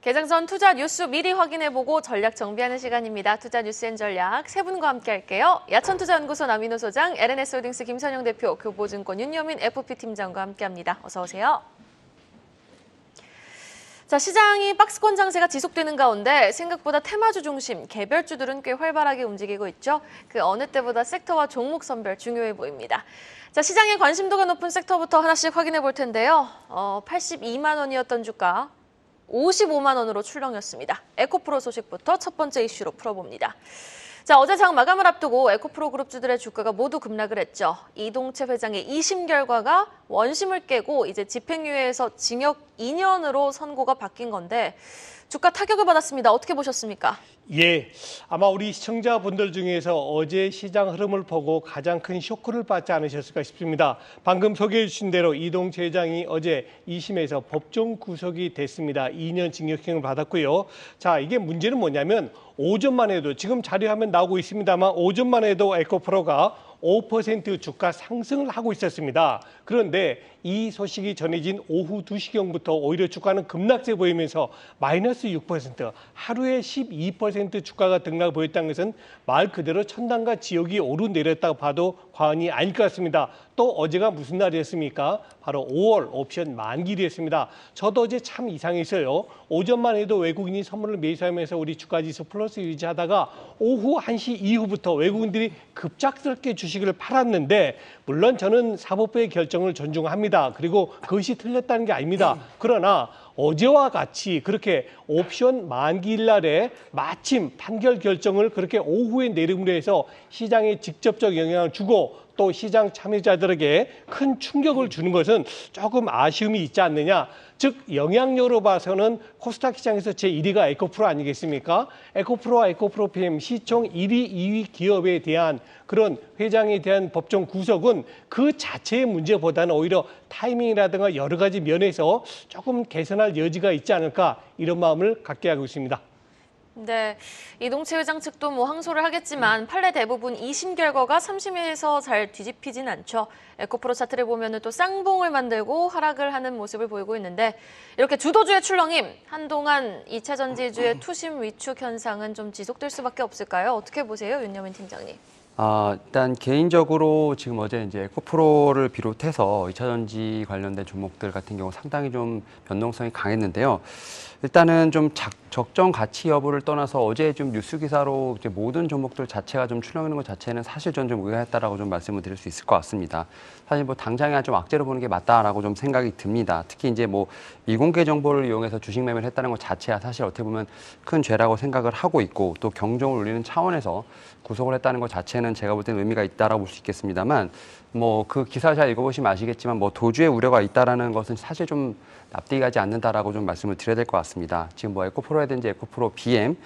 개장 전 투자 뉴스 미리 확인해보고 전략 정비하는 시간입니다. 투자 뉴스 앤 전략 세 분과 함께 할게요. 야천투자연구소 남인호 소장, LNS홀딩스 김선영 대표, 교보증권 윤여민 FP팀장과 함께합니다. 어서 오세요. 자, 시장이 박스권 장세가 지속되는 가운데 생각보다 테마주 중심 개별주들은 꽤 활발하게 움직이고 있죠. 그 어느 때보다 섹터와 종목 선별 중요해 보입니다. 자, 시장의 관심도가 높은 섹터부터 하나씩 확인해 볼 텐데요. 82만 원이었던 주가 55만 원으로 출렁였습니다. 에코프로 소식부터 첫 번째 이슈로 풀어봅니다. 자, 어제 장 마감을 앞두고 에코프로 그룹주들의 주가가 모두 급락을 했죠. 이동채 회장의 2심 결과가 원심을 깨고 이제 집행유예에서 징역 2년으로 선고가 바뀐 건데 주가 타격을 받았습니다. 어떻게 보셨습니까? 예, 아마 우리 시청자분들 중에서 어제 시장 흐름을 보고 가장 큰 쇼크를 받지 않으셨을까 싶습니다. 방금 소개해 주신 대로 이동채 회장이 어제 2심에서 법정 구속이 됐습니다. 2년 징역형을 받았고요. 자, 이게 문제는 뭐냐면 오전만 해도 지금 자료화면 나오고 있습니다만 오전만 해도 에코프로가 5% 주가 상승을 하고 있었습니다. 그런데 이 소식이 전해진 오후 2시경부터 오히려 주가는 급락세 보이면서 마이너스 6%, 하루에 12% 주가가 등락을 보였다는 것은 말 그대로 천당과 지옥이 오르내렸다고 봐도 과언이 아닐 것 같습니다. 또 어제가 무슨 날이었습니까? 바로 5월 옵션 만기일이었습니다. 저도 어제 참 이상했어요. 오전만 해도 외국인이 선물을 매수하면서 우리 주가지수 플러스 유지하다가 오후 1시 이후부터 외국인들이 급작스럽게 주식을 팔았는데 물론 저는 사법부의 결정을 존중합니다. 그리고 그것이 틀렸다는 게 아닙니다. 그러나 어제와 같이 그렇게 옵션 만기일 날에 마침 판결 결정을 그렇게 오후에 내림으로 해서 시장에 직접적 영향을 주고 또 시장 참여자들에게 큰 충격을 주는 것은 조금 아쉬움이 있지 않느냐. 즉 영향력으로 봐서는 코스닥 시장에서 제1위가 에코프로 아니겠습니까? 에코프로와 에코프로 PM 시총 1위, 2위 기업에 대한 그런 회장에 대한 법정 구속은 그 자체의 문제보다는 오히려 타이밍이라든가 여러 가지 면에서 조금 개선할 여지가 있지 않을까 이런 마음을 갖게 하고 있습니다. 네, 이동채 회장 측도 항소를 하겠지만 판례 대부분 2심 결과가 3심에서 잘 뒤집히진 않죠. 에코프로 차트를 보면 또 쌍봉을 만들고 하락을 하는 모습을 보이고 있는데 이렇게 주도주의 출렁임, 한동안 2차 전지주의 투심 위축 현상은 좀 지속될 수밖에 없을까요? 어떻게 보세요, 윤여민 팀장님? 일단 개인적으로 지금 어제 이제 에코프로를 비롯해서 2차 전지 관련된 종목들 같은 경우 상당히 좀 변동성이 강했는데요. 일단은 좀 적정 가치 여부를 떠나서 어제 좀 뉴스 기사로 이제 모든 종목들 자체가 좀 출렁이는 것 자체는 사실 전 좀 의아했다라고 좀 말씀을 드릴 수 있을 것 같습니다. 사실 당장에 좀 악재로 보는 게 맞다라고 좀 생각이 듭니다. 특히 이제 미공개 정보를 이용해서 주식 매매를 했다는 것 자체가 사실 어떻게 보면 큰 죄라고 생각을 하고 있고 또 경종을 울리는 차원에서 구속을 했다는 것 자체는 제가 볼 때는 의미가 있다라고 볼 수 있겠습니다만 그 기사 잘 읽어보시면 아시겠지만 도주의 우려가 있다라는 것은 사실 좀 납득이 가지 않는다라고 좀 말씀을 드려야 될 것 같습니다. 지금 에코프로라든지 에코프로 BM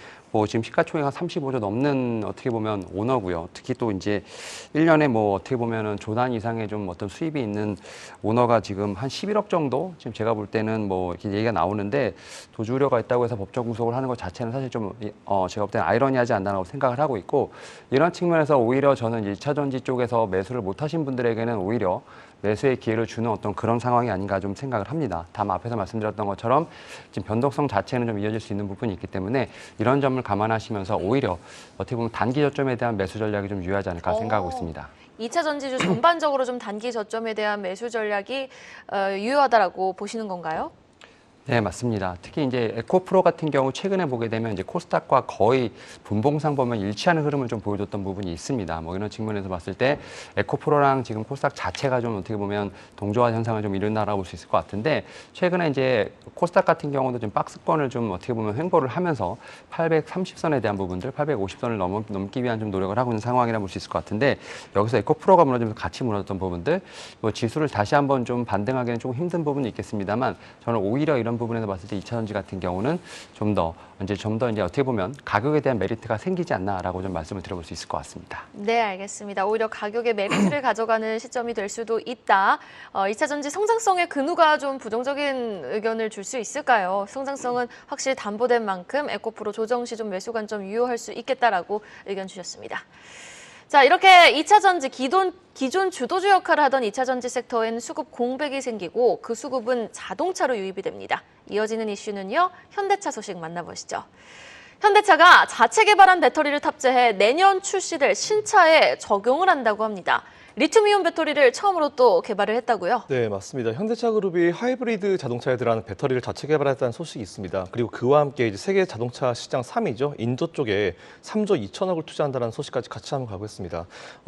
지금 시가총액 한 35조 넘는 어떻게 보면 오너고요. 특히 또 이제 1년에 어떻게 보면은 조단 이상의 좀 어떤 수입이 있는 오너가 지금 한 11억 정도 지금 제가 볼 때는 이렇게 얘기가 나오는데 도주 우려가 있다고 해서 법정 구속을 하는 것 자체는 사실 좀 제가 볼 때는 아이러니하지 않나라고 생각을 하고 있고 이런 측면에서 오히려 저는 1차 전지 쪽에서 매수를 못 하신 분들에게는 오히려 매수의 기회를 주는 어떤 그런 상황이 아닌가 좀 생각을 합니다. 다만 앞에서 말씀드렸던 것처럼 지금 변동성 자체는 좀 이어질 수 있는 부분이 있기 때문에 이런 점을 감안하시면서 오히려 어떻게 보면 단기 저점에 대한 매수 전략이 좀 유효하지 않을까 생각하고 있습니다. 2차 전지주 전반적으로 좀 단기 저점에 대한 매수 전략이 유효하다라고 보시는 건가요? 네, 맞습니다. 특히 이제 에코프로 같은 경우 최근에 보게 되면 이제 코스닥과 거의 분봉상 보면 일치하는 흐름을 좀 보여줬던 부분이 있습니다. 이런 측면에서 봤을 때 에코프로랑 지금 코스닥 자체가 좀 어떻게 보면 동조화 현상을 좀 이룬다라고 볼 수 있을 것 같은데 최근에 이제 코스닥 같은 경우도 좀 박스권을 좀 어떻게 보면 횡보를 하면서 830선에 대한 부분들, 850선을 넘기 위한 좀 노력을 하고 있는 상황이라 볼 수 있을 것 같은데 여기서 에코프로가 무너지면서 같이 무너졌던 부분들, 지수를 다시 한번 좀 반등하기는 조금 힘든 부분이 있겠습니다만 저는 오히려 이런 부분에서 봤을 때 2차 전지 같은 경우는 좀 더 이제 어떻게 보면 가격에 대한 메리트가 생기지 않나라고 좀 말씀을 드려볼 수 있을 것 같습니다. 네, 알겠습니다. 오히려 가격의 메리트를 가져가는 시점이 될 수도 있다. 2차 전지 성장성의 근우가 좀 부정적인 의견을 줄 수 있을까요? 성장성은 확실히 담보된 만큼 에코프로 조정 시 좀 매수 관점 유효할 수 있겠다라고 의견 주셨습니다. 자, 이렇게 2차 전지 기존 주도주 역할을 하던 2차 전지 섹터엔 수급 공백이 생기고 그 수급은 자동차로 유입이 됩니다. 이어지는 이슈는요, 현대차 소식 만나보시죠. 현대차가 자체 개발한 배터리를 탑재해 내년 출시될 신차에 적용을 한다고 합니다. 리튬이온 배터리를 처음으로 또 개발을 했다고요? 네, 맞습니다. 현대차 그룹이 하이브리드 자동차에 들어가는 배터리를 자체 개발했다는 소식이 있습니다. 그리고 그와 함께 이제 세계 자동차 시장 3위죠. 인도 쪽에 3조 2천억을 투자한다는 소식까지 같이 한번 가고 있습니다.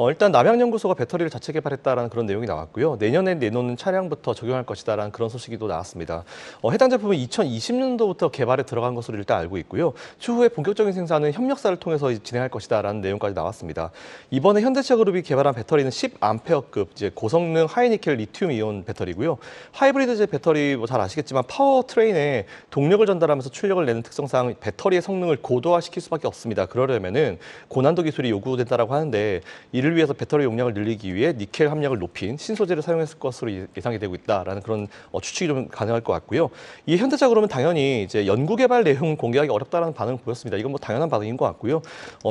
일단 남양연구소가 배터리를 자체 개발했다라는 그런 내용이 나왔고요. 내년에 내놓는 차량부터 적용할 것이다라는 그런 소식이 또 나왔습니다. 해당 제품은 2020년도부터 개발에 들어간 것으로 일단 알고 있고요. 추후에 본격적인 생산은 협력사를 통해서 진행할 것이다라는 내용까지 나왔습니다. 이번에 현대차 그룹이 개발한 배터리는 10암페어급 이제 고성능 하이니켈 리튬 이온 배터리고요. 하이브리드제 배터리 뭐 잘 아시겠지만 파워 트레인에 동력을 전달하면서 출력을 내는 특성상 배터리의 성능을 고도화시킬 수밖에 없습니다. 그러려면은 고난도 기술이 요구된다라고 하는데 이를 위해서 배터리 용량을 늘리기 위해 니켈 함량을 높인 신소재를 사용했을 것으로 예상이 되고 있다라는 그런 추측이 좀 가능할 것 같고요. 이 현대차 그룹은 당연히 이제 연구 개발 내용 공개하기 어렵다라는 반응을 보였습니다. 이건 뭐 당연한 반응인 것 같고요.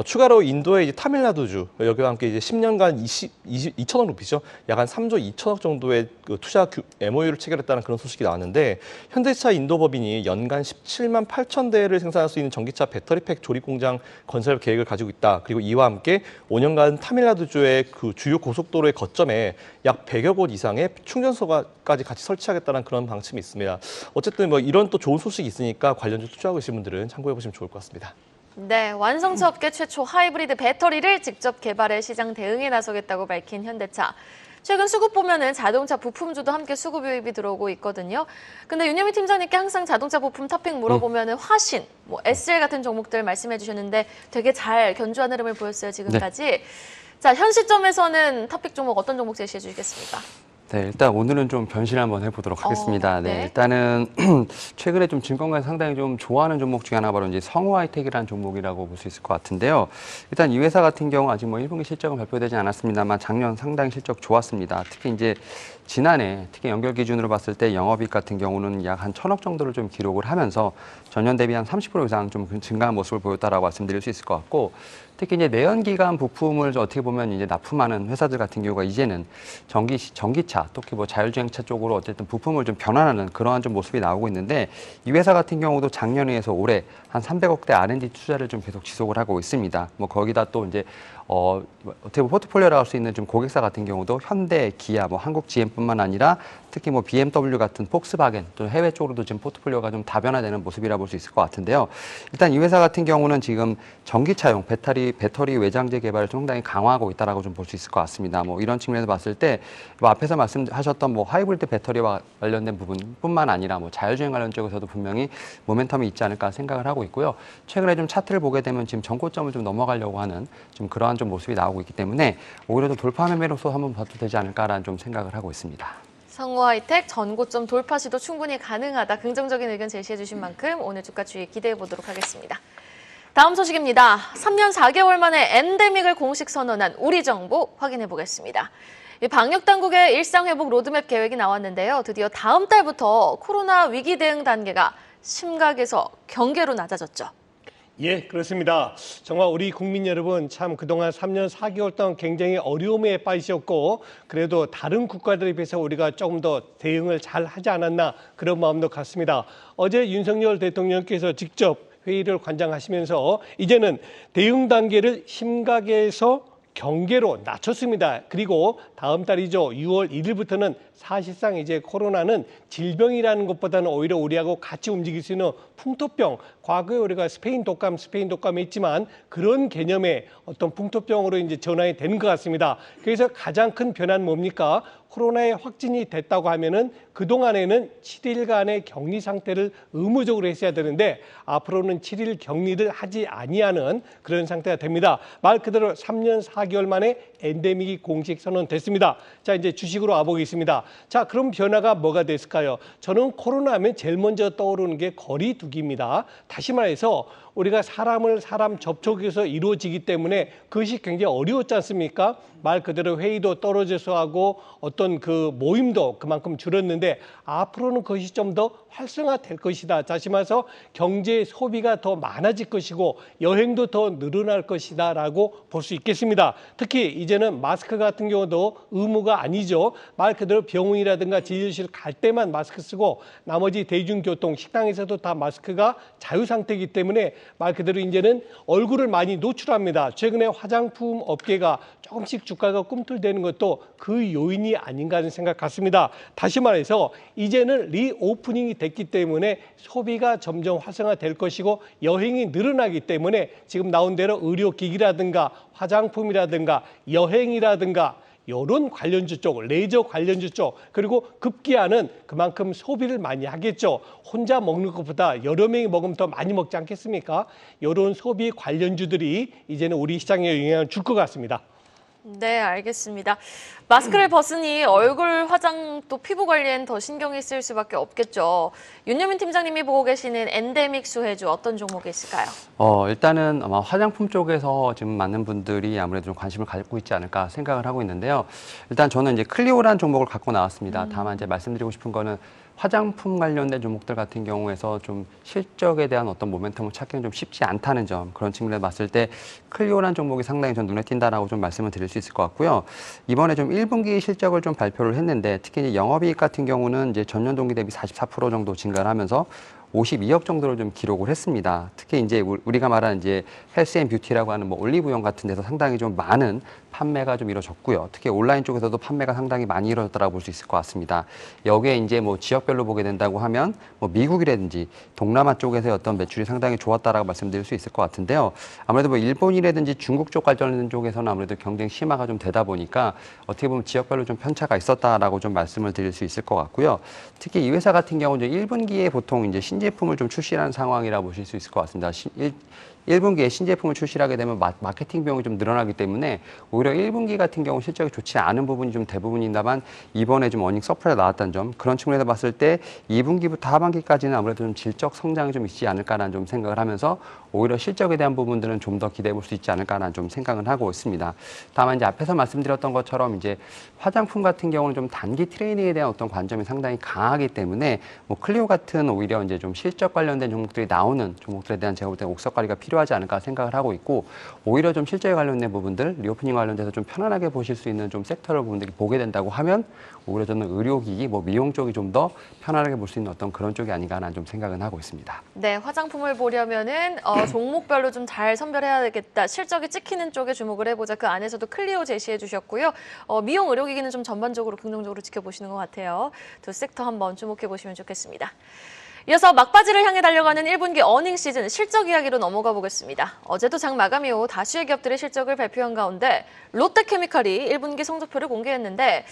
추가로 인도의 이제 타밀나두주 여기와 함께 이제 10년간 2천억 루피죠. 약 한 3조 2천억 정도의 그 투자 MOU를 체결했다는 그런 소식이 나왔는데 현대차 인도법인이 연간 17만 8천 대를 생산할 수 있는 전기차 배터리팩 조립 공장 건설 계획을 가지고 있다. 그리고 이와 함께 5년간 타밀나두주의 그 주요 고속도로의 거점에 약 100여 곳 이상의 충전소까지 같이 설치하겠다는 그런 방침이 있습니다. 어쨌든 뭐 이런 또 좋은 소식이 있으니까 관련주 투자하고 계신 분들은 참고해 보시면 좋을 것 같습니다. 네, 완성차 업계 최초 하이브리드 배터리를 직접 개발해 시장 대응에 나서겠다고 밝힌 현대차. 최근 수급 보면은 자동차 부품주도 함께 수급 유입이 들어오고 있거든요. 근데 윤여미 팀장님께 항상 자동차 부품 탑픽 물어보면은 화신, 뭐 SL 같은 종목들 말씀해 주셨는데 되게 잘 견주한 흐름을 보였어요, 지금까지. 네. 자, 현 시점에서는 탑픽 종목 어떤 종목 제시해 주시겠습니까? 네, 일단 오늘은 좀 변신을 한번 해보도록 하겠습니다. 네, 일단은 최근에 좀 증권가 상당히 좀 좋아하는 종목 중에 하나 바로 이제 성우하이텍이라는 종목이라고 볼 수 있을 것 같은데요. 일단 이 회사 같은 경우 아직 뭐 1분기 실적은 발표되지 않았습니다만 작년 상당히 실적 좋았습니다. 특히 이제 지난해 특히 연결 기준으로 봤을 때 영업이익 같은 경우는 약 한 1,000억 정도를 좀 기록을 하면서 전년 대비 한 30% 이상 좀 증가한 모습을 보였다라고 말씀드릴 수 있을 것 같고 특히 이제 내연기관 부품을 어떻게 보면 이제 납품하는 회사들 같은 경우가 이제는 전기차, 특히 뭐 자율주행차 쪽으로 어쨌든 부품을 좀 변환하는 그러한 좀 모습이 나오고 있는데 이 회사 같은 경우도 작년에 해서 올해 한 300억대 R&D 투자를 좀 계속 지속을 하고 있습니다. 뭐 거기다 또 이제 어떻게 보면 포트폴리오라고 할 수 있는 좀 고객사 같은 경우도 현대, 기아, 뭐 한국 GM뿐만 아니라 특히 뭐 BMW 같은 폭스바겐 또 해외 쪽으로도 지금 포트폴리오가 좀 다변화되는 모습이라 볼 수 있을 것 같은데요. 일단 이 회사 같은 경우는 지금 전기차용 배터리 외장재 개발을 상당히 강화하고 있다라고 좀 볼 수 있을 것 같습니다. 뭐 이런 측면에서 봤을 때 뭐 앞에서 말씀하셨던 뭐 하이브리드 배터리와 관련된 부분뿐만 아니라 뭐 자율주행 관련 쪽에서도 분명히 모멘텀이 있지 않을까 생각을 하고 있고요. 최근에 좀 차트를 보게 되면 지금 전고점을 좀 넘어가려고 하는 좀 그러한 좀 모습이 나오고 있기 때문에 오히려 좀 돌파 매매로서 한번 봐도 되지 않을까라는 좀 생각을 하고 있습니다. 성우하이텍 전고점 돌파 시도 충분히 가능하다. 긍정적인 의견 제시해 주신 만큼 오늘 주가 추이 기대해 보도록 하겠습니다. 다음 소식입니다. 3년 4개월 만에 엔데믹을 공식 선언한 우리 정부 확인해 보겠습니다. 방역 당국의 일상 회복 로드맵 계획이 나왔는데요. 드디어 다음 달부터 코로나 위기 대응 단계가 심각에서 경계로 낮아졌죠. 예, 그렇습니다. 정말 우리 국민 여러분 참 그동안 3년 4개월 동안 굉장히 어려움에 빠지셨고 그래도 다른 국가들에 비해서 우리가 조금 더 대응을 잘 하지 않았나 그런 마음도 같습니다. 어제 윤석열 대통령께서 직접 회의를 관장하시면서 이제는 대응 단계를 심각에서 경계로 낮췄습니다. 그리고 다음 달이죠. 6월 1일부터는 사실상 이제 코로나는 질병이라는 것보다는 오히려 우리하고 같이 움직일 수 있는 풍토병, 과거에 우리가 스페인 독감이 있지만 그런 개념의 어떤 풍토병으로 이제 전환이 되는 것 같습니다. 그래서 가장 큰 변화는 뭡니까? 코로나에 확진이 됐다고 하면은 그동안에는 7일간의 격리 상태를 의무적으로 했어야 되는데 앞으로는 7일 격리를 하지 아니하는 그런 상태가 됩니다. 말 그대로 3년 4개월 만에 엔데믹이 공식 선언됐습니다. 자, 이제 주식으로 와보겠습니다. 자, 그럼 변화가 뭐가 됐을까요? 저는 코로나 하면 제일 먼저 떠오르는 게 거리 두기입니다. 다시 말해서 우리가 사람 접촉에서 이루어지기 때문에 그것이 굉장히 어려웠지 않습니까? 말 그대로 회의도 떨어져서 하고 어떤 그 모임도 그만큼 줄었는데 앞으로는 그것이 좀 더 활성화될 것이다. 다시 말해서 경제 소비가 더 많아질 것이고 여행도 더 늘어날 것이다라고 볼 수 있겠습니다. 특히 이제는 마스크 같은 경우도 의무가 아니죠. 말 그대로 병원이라든가 진료실 갈 때만 마스크 쓰고 나머지 대중교통, 식당에서도 다 마스크가 자유 상태이기 때문에 말 그대로 이제는 얼굴을 많이 노출합니다. 최근에 화장품 업계가 조금씩 주가가 꿈틀대는 것도 그 요인이 아닌가 하는 생각 같습니다. 다시 말해서 이제는 리오프닝이 됐기 때문에 소비가 점점 활성화될 것이고 여행이 늘어나기 때문에 지금 나온 대로 의료기기라든가 화장품이라든가 여행이라든가 이런 관련주 쪽, 레저 관련주 쪽, 그리고 급기야는 그만큼 소비를 많이 하겠죠. 혼자 먹는 것보다 여러 명이 먹으면 더 많이 먹지 않겠습니까? 이런 소비 관련주들이 이제는 우리 시장에 영향을 줄 것 같습니다. 네, 알겠습니다. 마스크를 벗으니 얼굴 화장 또 피부 관리엔 더 신경이 쓰일 수밖에 없겠죠. 윤여민 팀장님이 보고 계시는 엔데믹 수혜주 어떤 종목이 있을까요? 일단은 아마 화장품 쪽에서 지금 많은 분들이 아무래도 좀 관심을 갖고 있지 않을까 생각을 하고 있는데요. 일단 저는 이제 클리오라는 종목을 갖고 나왔습니다. 다만 이제 말씀드리고 싶은 거는 화장품 관련된 종목들 같은 경우에서 좀 실적에 대한 어떤 모멘텀을 찾기는 좀 쉽지 않다는 점, 그런 측면에서 봤을 때 클리오라는 종목이 상당히 좀 눈에 띈다라고 좀 말씀을 드릴 수 있을 것 같고요. 이번에 좀 1분기 실적을 좀 발표를 했는데 특히 이제 영업이익 같은 경우는 이제 전년 동기 대비 44% 정도 증가를 하면서 52억 정도를 좀 기록을 했습니다. 특히 이제 우리가 말하는 이제 헬스 앤 뷰티라고 하는 뭐 올리브영 같은 데서 상당히 좀 많은 판매가 좀 이루어졌고요. 특히 온라인 쪽에서도 판매가 상당히 많이 이루어졌다고 볼 수 있을 것 같습니다. 여기에 이제 뭐 지역별로 보게 된다고 하면 뭐 미국이라든지 동남아 쪽에서의 어떤 매출이 상당히 좋았다라고 말씀드릴 수 있을 것 같은데요. 아무래도 뭐 일본이라든지 중국 쪽 관련된 쪽에서는 아무래도 경쟁 심화가 좀 되다 보니까 어떻게 보면 지역별로 좀 편차가 있었다라고 좀 말씀을 드릴 수 있을 것 같고요. 특히 이 회사 같은 경우는 1분기에 보통 이제 신제품을 좀 출시하는 상황이라 보실 수 있을 것 같습니다. 1분기에 신제품을 출시하게 되면 마케팅 비용이 좀 늘어나기 때문에 오히려 1분기 같은 경우 실적이 좋지 않은 부분이 좀 대부분이다만 이번에 좀 어닝 서프라이가 나왔다는 점, 그런 측면에서 봤을 때 2분기부터 하반기까지는 아무래도 좀 질적 성장이 좀 있지 않을까라는 좀 생각을 하면서 오히려 실적에 대한 부분들은 좀 더 기대해 볼 수 있지 않을까라는 좀 생각을 하고 있습니다. 다만 이제 앞에서 말씀드렸던 것처럼 이제 화장품 같은 경우는 좀 단기 트레이딩에 대한 어떤 관점이 상당히 강하기 때문에 뭐 클리오 같은 오히려 이제 좀 실적 관련된 종목들이 나오는 종목들에 대한 제가 볼 때 옥석 관리가 필요하지 않을까 생각을 하고 있고, 오히려 좀 실적에 관련된 부분들, 리오프닝 관련돼서 좀 편안하게 보실 수 있는 좀 섹터를 부분들이 보게 된다고 하면 오히려 저는 의료기기, 뭐 미용 쪽이 좀 더 편안하게 볼 수 있는 어떤 그런 쪽이 아닌가라는 좀 생각은 하고 있습니다. 네, 화장품을 보려면은 종목별로 좀 잘 선별해야 되겠다. 실적이 찍히는 쪽에 주목을 해보자. 그 안에서도 클리오 제시해 주셨고요. 미용 의료기기는 좀 전반적으로 긍정적으로 지켜보시는 것 같아요. 두 섹터 한번 주목해 보시면 좋겠습니다. 이어서 막바지를 향해 달려가는 1분기 어닝 시즌 실적 이야기로 넘어가 보겠습니다. 어제도 장 마감 이후 다수의 기업들의 실적을 발표한 가운데 롯데케미칼이 1분기 성적표를 공개했는데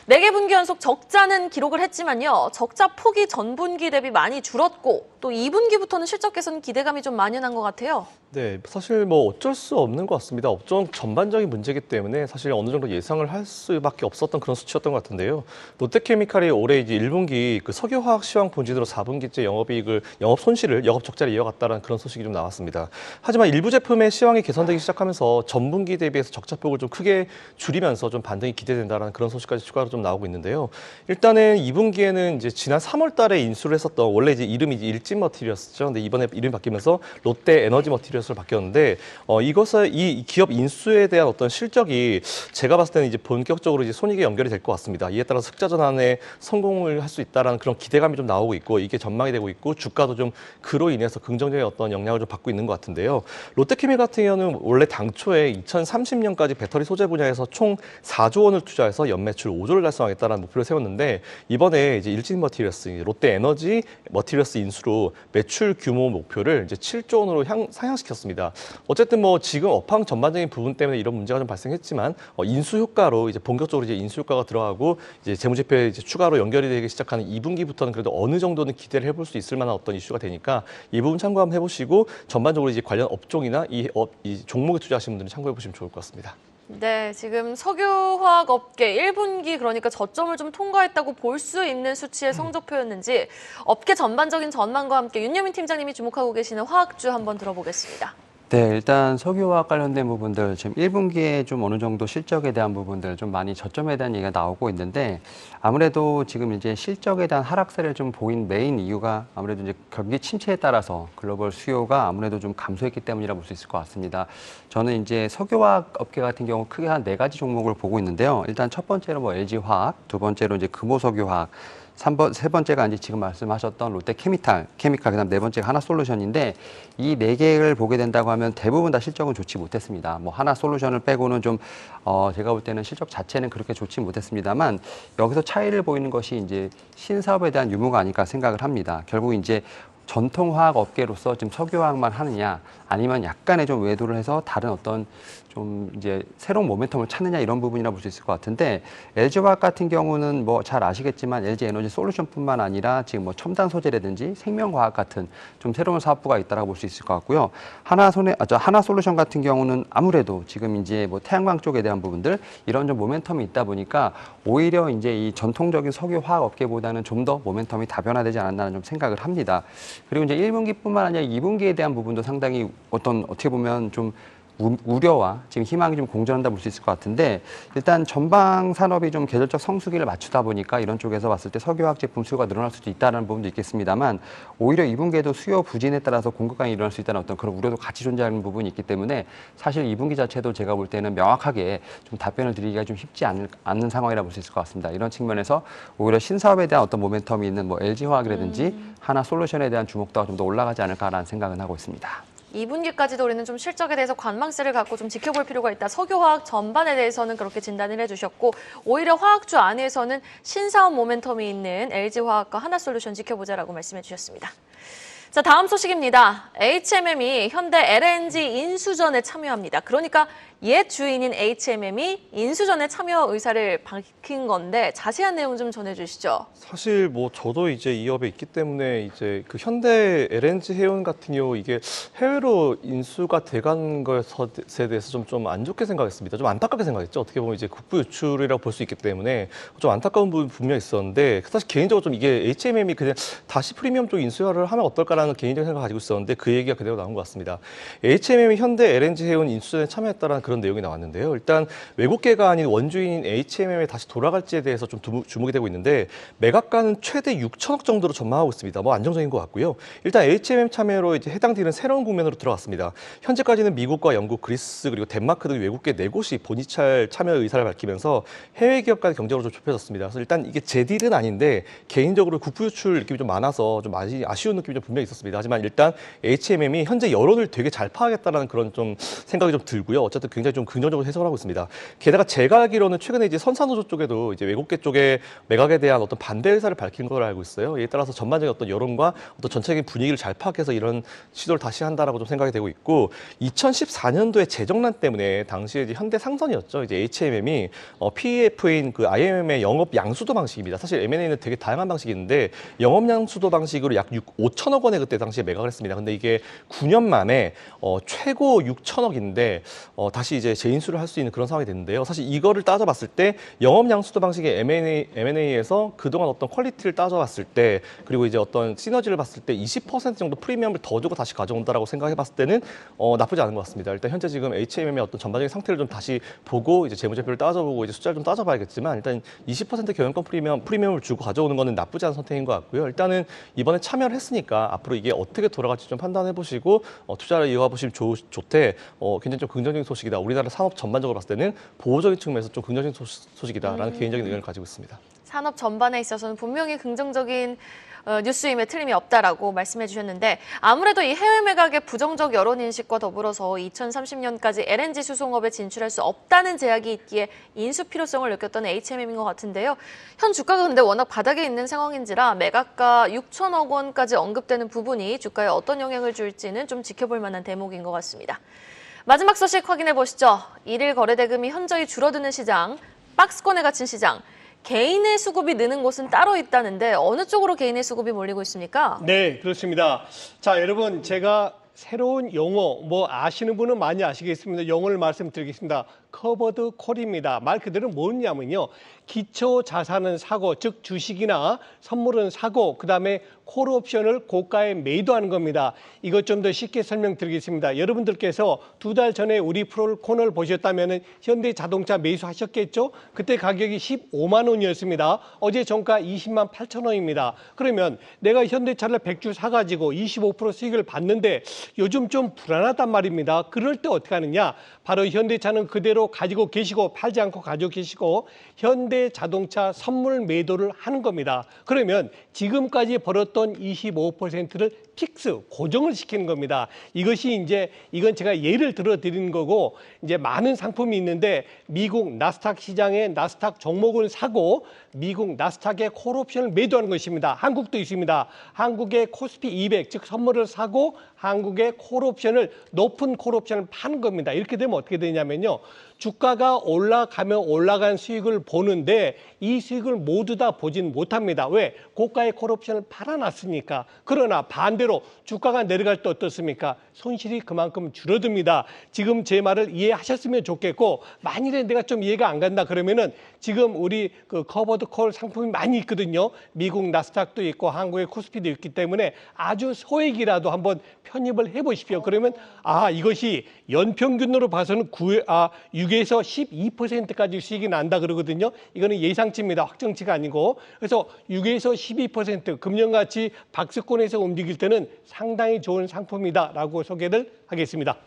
4개 분기 연속 적자는 기록을 했지만요. 적자 폭이 전분기 대비 많이 줄었고 또 2분기부터는 실적 개선 기대감이 좀 만연한 것 같아요. 네, 사실 뭐 어쩔 수 없는 것 같습니다. 업종 전반적인 문제이기 때문에 사실 어느 정도 예상을 할 수밖에 없었던 그런 수치였던 것 같은데요. 롯데케미칼이 올해 이제 1분기 그 석유화학 시황 본진으로 4분기째 영업 손실을 영업 적자를 이어갔다는 그런 소식이 좀 나왔습니다. 하지만 일부 제품의 시황이 개선되기 시작하면서 전분기 대비해서 적자폭을 좀 크게 줄이면서 좀 반등이 기대된다는 그런 소식까지 추가로 좀 나오고 있는데요. 일단은 2분기에는 이제 지난 3월달에 인수를 했었던 원래 이제 이름이 일진 머티리얼스죠. 근데 이번에 이름이 바뀌면서 롯데 에너지 머티리얼스로 바뀌었는데 이것을 이 기업 인수에 대한 어떤 실적이 제가 봤을 때는 이제 본격적으로 이제 손익에 연결이 될 것 같습니다. 이에 따라서 흑자 전환에 성공을 할 수 있다라는 그런 기대감이 좀 나오고 있고 이게 전망이 되고 있고 주가도 좀 그로 인해서 긍정적인 어떤 영향을 좀 받고 있는 것 같은데요. 롯데케미 같은 경우는 원래 당초에 2030년까지 배터리 소재 분야에서 총 4조 원을 투자해서 연매출 5조를 달성하겠다는 목표를 세웠는데 이번에 이제 일진 머티리얼스, 롯데 에너지 머티리얼스 인수로 매출 규모 목표를 이제 7조 원으로 상향시켰습니다. 어쨌든 뭐 지금 업황 전반적인 부분 때문에 이런 문제가 좀 발생했지만 인수 효과로 이제 본격적으로 이제 인수 효과가 들어가고 이제 재무제표에 이제 추가로 연결이 되기 시작하는 2분기부터는 그래도 어느 정도는 기대를 해볼 수 있을 만한 어떤 이슈가 되니까 이 부분 참고 한번 해보시고 전반적으로 이제 관련 업종이나 이 종목에 투자하시는 분들은 참고해 보시면 좋을 것 같습니다. 네, 지금 석유화학 업계 1분기 그러니까 저점을 좀 통과했다고 볼 수 있는 수치의 성적표였는지 업계 전반적인 전망과 함께 윤여민 팀장님이 주목하고 계시는 화학주 한번 들어보겠습니다. 네, 일단 석유화학 관련된 부분들 지금 1분기에 좀 어느 정도 실적에 대한 부분들 좀 많이 저점에 대한 얘기가 나오고 있는데 아무래도 지금 이제 실적에 대한 하락세를 좀 보인 메인 이유가 아무래도 이제 경기 침체에 따라서 글로벌 수요가 아무래도 좀 감소했기 때문이라 볼 수 있을 것 같습니다. 저는 이제 석유화학 업계 같은 경우 크게 한 4가지 종목을 보고 있는데요. 일단 첫 번째로 뭐 LG화학, 두 번째로 이제 금호석유화학, 세 번째가 이제 지금 말씀하셨던 롯데케미칼, 그다음 네 번째가 하나솔루션인데 이 네 개를 보게 된다고 하면 대부분 다 실적은 좋지 못했습니다. 뭐 하나솔루션을 빼고는 좀 제가 볼 때는 실적 자체는 그렇게 좋지 못했습니다만 여기서 차이를 보이는 것이 이제 신사업에 대한 유무가 아닐까 생각을 합니다. 결국 이제 전통화학 업계로서 지금 석유화학만 하느냐 아니면 약간의 좀 외도를 해서 다른 어떤 좀 이제 새로운 모멘텀을 찾느냐 이런 부분이라 볼 수 있을 것 같은데 LG화학 같은 경우는 뭐 잘 아시겠지만 LG 에너지 솔루션뿐만 아니라 지금 뭐 첨단 소재라든지 생명과학 같은 좀 새로운 사업부가 있다라고 볼 수 있을 것 같고요. 하나솔루션 같은 경우는 아무래도 지금 이제 뭐 태양광 쪽에 대한 부분들 이런 좀 모멘텀이 있다 보니까 오히려 이제 이 전통적인 석유화학 업계보다는 좀 더 모멘텀이 다변화되지 않았나는 좀 생각을 합니다. 그리고 이제 1분기뿐만 아니라 2분기에 대한 부분도 상당히 어떻게 보면 좀 우려와 지금 희망이 좀 공존한다 볼 수 있을 것 같은데 일단 전방 산업이 좀 계절적 성수기를 맞추다 보니까 이런 쪽에서 봤을 때 석유화학 제품 수요가 늘어날 수도 있다는 부분도 있겠습니다만 오히려 2분기에도 수요 부진에 따라서 공급 강이 일어날 수 있다는 어떤 그런 우려도 같이 존재하는 부분이 있기 때문에 사실 2분기 자체도 제가 볼 때는 명확하게 좀 답변을 드리기가 좀 쉽지 않는 상황이라 볼 수 있을 것 같습니다. 이런 측면에서 오히려 신사업에 대한 어떤 모멘텀이 있는 뭐 LG화학이라든지 하나솔루션에 대한 주목도가 좀 더 올라가지 않을까라는 생각은 하고 있습니다. 2분기까지도 우리는 좀 실적에 대해서 관망세를 갖고 좀 지켜볼 필요가 있다. 석유화학 전반에 대해서는 그렇게 진단을 해주셨고 오히려 화학주 안에서는 신사업 모멘텀이 있는 LG화학과 하나솔루션 지켜보자라고 말씀해 주셨습니다. 자, 다음 소식입니다. HMM이 현대 LNG 인수전에 참여합니다. 그러니까 옛 주인인 HMM이 인수전에 참여 의사를 밝힌 건데 자세한 내용 좀 전해주시죠. 사실 뭐 저도 이제 이 업에 있기 때문에 이제 그 현대 LNG 해운 같은 경우 이게 해외로 인수가 돼간 것에 대해서 좀 안 좋게 생각했습니다. 좀 안타깝게 생각했죠. 어떻게 보면 이제 국부 유출이라고 볼 수 있기 때문에 좀 안타까운 부분 분명히 있었는데 사실 개인적으로 좀 이게 HMM이 그냥 다시 프리미엄 쪽 인수를 하면 어떨까라는 개인적인 생각을 가지고 있었는데 그 얘기가 그대로 나온 것 같습니다. HMM이 현대 LNG 해운 인수전에 참여했다라는 그런 내용이 나왔는데요. 일단 외국계가 아닌 원주인인 HMM에 다시 돌아갈지에 대해서 좀 주목이 되고 있는데 매각가는 최대 6천억 정도로 전망하고 있습니다. 뭐 안정적인 것 같고요. 일단 HMM 참여로 이제 해당 딜은 새로운 국면으로 들어갔습니다. 현재까지는 미국과 영국, 그리스 그리고 덴마크 등 외국계 4곳이 본이찰 참여 의사를 밝히면서 해외 기업 간 경쟁으로 좀 좁혀졌습니다. 그래서 일단 이게 제 딜은 아닌데 개인적으로 국부 유출 느낌이 좀 많아서 좀 아쉬운 느낌이 좀 분명히 있었습니다. 하지만 일단 HMM이 현재 여론을 되게 잘 파악했다는 그런 좀 생각이 좀 들고요. 어쨌든 굉장히 좀 긍정적으로 해석을 하고 있습니다. 게다가 제가 알기로는 최근에 이제 선산노조 쪽에도 이제 외국계 쪽에 매각에 대한 어떤 반대 의사를 밝힌 걸로 알고 있어요. 이에 따라서 전반적인 어떤 여론과 어떤 전체적인 분위기를 잘 파악해서 이런 시도를 다시 한다라고 좀 생각이 되고 있고 2014년도에 재정난 때문에 당시에 이제 현대 상선이었죠. 이제 HMM이 PEF인 그 IMM의 영업 양수도 방식입니다. 사실 M&A는 되게 다양한 방식이 있는데 영업 양수도 방식으로 약 5천억 원에 그때 당시에 매각을 했습니다. 근데 이게 9년 만에 최고 6천억인데 다시 이제 재인수를 할 수 있는 그런 상황이 됐는데요. 사실 이거를 따져봤을 때 영업 양수도 방식의 M&A에서 그동안 어떤 퀄리티를 따져봤을 때 그리고 이제 어떤 시너지를 봤을 때 20% 정도 프리미엄을 더 주고 다시 가져온다라고 생각해봤을 때는 나쁘지 않은 것 같습니다. 일단 현재 지금 HMM의 어떤 전반적인 상태를 좀 다시 보고 이제 재무제표를 따져보고 이제 숫자를 좀 따져봐야겠지만 일단 20% 경영권 프리미엄을 주고 가져오는 거는 나쁘지 않은 선택인 것 같고요. 일단은 이번에 참여를 했으니까 앞으로 이게 어떻게 돌아갈지 좀 판단해 보시고 투자를 이어가 보시면 좋대. 굉장히 좀 긍정적인 소식이다. 우리나라 산업 전반적으로 봤을 때는 보호적인 측면에서 좀 긍정적인 소식이다라는 개인적인 의견을 가지고 있습니다. 산업 전반에 있어서는 분명히 긍정적인 뉴스임에 틀림이 없다라고 말씀해 주셨는데 아무래도 이 해외 매각의 부정적 여론 인식과 더불어서 2030년까지 LNG 수송업에 진출할 수 없다는 제약이 있기에 인수 필요성을 느꼈던 HMM인 것 같은데요. 현 주가가 근데 워낙 바닥에 있는 상황인지라 매각가 6천억 원까지 언급되는 부분이 주가에 어떤 영향을 줄지는 좀 지켜볼 만한 대목인 것 같습니다. 마지막 소식 확인해 보시죠. 일일 거래대금이 현저히 줄어드는 시장, 박스권에 갇힌 시장. 개인의 수급이 느는 곳은 따로 있다는데 어느 쪽으로 개인의 수급이 몰리고 있습니까? 네, 그렇습니다. 자, 여러분, 제가 새로운 용어, 뭐 아시는 분은 많이 아시겠습니다. 용어를 말씀드리겠습니다. 커버드 콜입니다. 말 그대로 뭐냐면요. 기초 자산은 사고, 즉 주식이나 선물은 사고, 그다음에 콜 옵션을 고가에 매도하는 겁니다. 이것 좀 더 쉽게 설명드리겠습니다. 여러분들께서 2달 전에 우리 코너를 보셨다면 현대자동차 매수하셨겠죠? 그때 가격이 15만 원이었습니다. 어제 정가 20만 8천 원입니다. 그러면 내가 현대차를 100주 사가지고 25% 수익을 받는데 요즘 좀 불안하단 말입니다. 그럴 때 어떻게 하느냐? 바로 현대차는 그대로 가지고 계시고 팔지 않고 가지고 계시고 현대자동차 선물 매도를 하는 겁니다. 그러면 지금까지 벌었던 25%를 픽스, 고정을 시키는 겁니다. 이건 제가 예를 들어 드리는 거고, 이제 많은 상품이 있는데 미국 나스닥 시장의 나스닥 종목을 사고 미국 나스닥의 콜옵션을 매도하는 것입니다. 한국도 있습니다. 한국의 코스피 200, 즉 선물을 사고 한국의 콜옵션을, 높은 콜옵션을 파는 겁니다. 이렇게 되면 어떻게 되냐면요. 주가가 올라가면 올라간 수익을 보는데 이 수익을 모두 다 보진 못합니다. 왜? 고가의 콜옵션을 팔아놨으니까. 그러나 반대로 주가가 내려갈 때 어떻습니까? 손실이 그만큼 줄어듭니다. 지금 제 말을 이해하셨으면 좋겠고, 만일에 내가 좀 이해가 안 간다 그러면은 지금 우리 그 커버드 콜 상품이 많이 있거든요. 미국 나스닥도 있고 한국의 코스피도 있기 때문에 아주 소액이라도 한번 편입을 해보십시오. 그러면 이것이 연평균으로 봐서는 6에서 12%까지 수익이 난다 그러거든요. 이거는 예상치입니다. 확정치가 아니고. 그래서 6에서 12% 금년같이 박스권에서 움직일 때는 상당히 좋은 상품이다라고 소개를 하겠습니다.